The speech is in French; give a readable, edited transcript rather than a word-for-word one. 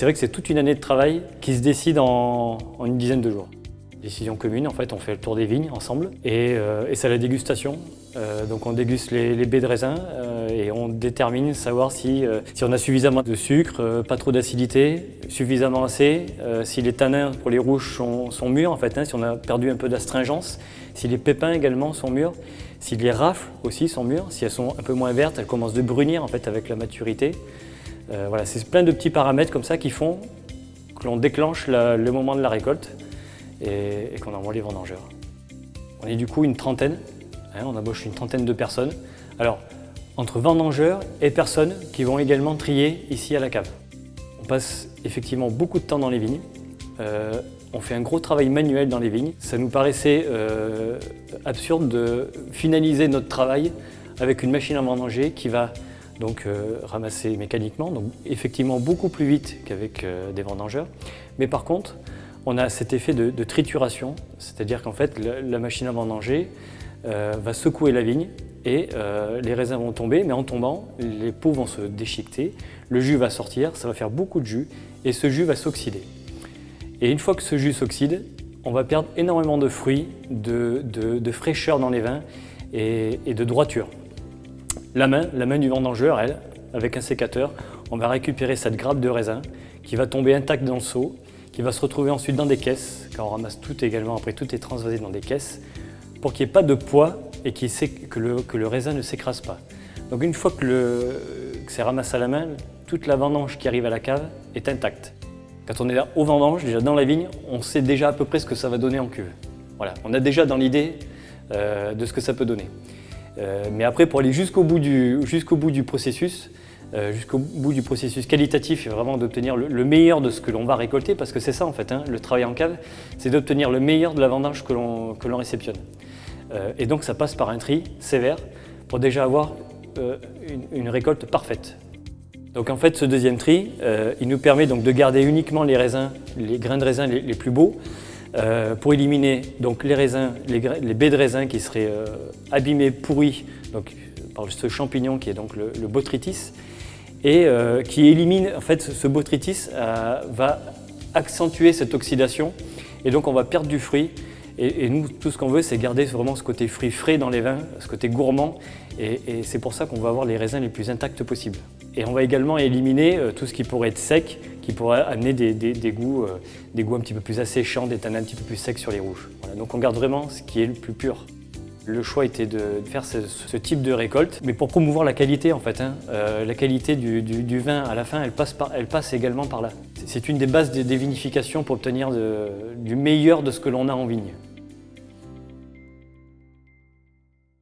c'est vrai que c'est toute une année de travail qui se décide en une dizaine de jours. Décision commune, en fait, on fait le tour des vignes ensemble et c'est la dégustation. Donc on déguste les baies de raisin et on détermine savoir si on a suffisamment de sucre, pas trop d'acidité, suffisamment assez, si les tanins pour les rouges sont mûrs, en fait, hein, si on a perdu un peu d'astringence, si les pépins également sont mûrs, si les rafles aussi sont mûres, si elles sont un peu moins vertes, elles commencent de brunir en fait avec la maturité. Voilà, c'est plein de petits paramètres comme ça qui font que l'on déclenche le moment de la récolte et qu'on envoie les vendangeurs. On est du coup une trentaine, hein, on embauche une trentaine de personnes. Alors, entre vendangeurs et personnes qui vont également trier ici à la cave. On passe effectivement beaucoup de temps dans les vignes. On fait un gros travail manuel dans les vignes. Ça nous paraissait absurde de finaliser notre travail avec une machine à vendanger qui va donc ramasser mécaniquement, donc effectivement beaucoup plus vite qu'avec des vendangeurs. Mais par contre, on a cet effet de trituration, c'est-à-dire qu'en fait la machine à vendanger va secouer la vigne et les raisins vont tomber, mais en tombant, les peaux vont se déchiqueter, le jus va sortir, ça va faire beaucoup de jus et ce jus va s'oxyder. Et une fois que ce jus s'oxyde, on va perdre énormément de fruits, de fraîcheur dans les vins et de droiture. La main du vendangeur, elle, avec un sécateur, on va récupérer cette grappe de raisin qui va tomber intacte dans le seau, qui va se retrouver ensuite dans des caisses, car on ramasse tout également, après tout est transvasé dans des caisses, pour qu'il n'y ait pas de poids et que le raisin ne s'écrase pas. Donc une fois que c'est ramassé à la main, toute la vendange qui arrive à la cave est intacte. Quand on est au vendange, déjà dans la vigne, on sait déjà à peu près ce que ça va donner en cuve. Voilà, on a déjà dans l'idée de ce que ça peut donner. Mais après, pour aller jusqu'au bout du processus, qualitatif, et vraiment d'obtenir le meilleur de ce que l'on va récolter, parce que c'est ça en fait, hein, le travail en cave, c'est d'obtenir le meilleur de la vendange que l'on réceptionne. Et donc ça passe par un tri sévère pour déjà avoir une récolte parfaite. Donc en fait, ce deuxième tri, il nous permet donc de garder uniquement les grains de raisin les plus beaux, pour éliminer donc les baies de raisin qui seraient abîmées, pourries, donc, par ce champignon qui est donc le botrytis, et qui élimine, en fait, ce botrytis va accentuer cette oxydation, et donc on va perdre du fruit. Et nous, tout ce qu'on veut, c'est garder vraiment ce côté fruit frais dans les vins, ce côté gourmand, et c'est pour ça qu'on va avoir les raisins les plus intacts possibles. Et on va également éliminer tout ce qui pourrait être sec, qui pourrait amener des goûts un petit peu plus asséchants, des tanins un petit peu plus secs sur les rouges. Voilà, donc on garde vraiment ce qui est le plus pur. Le choix était de faire ce type de récolte, mais pour promouvoir la qualité en fait. Hein, la qualité du vin à la fin, elle passe également par là. C'est une des bases des vinifications pour obtenir du meilleur de ce que l'on a en vigne.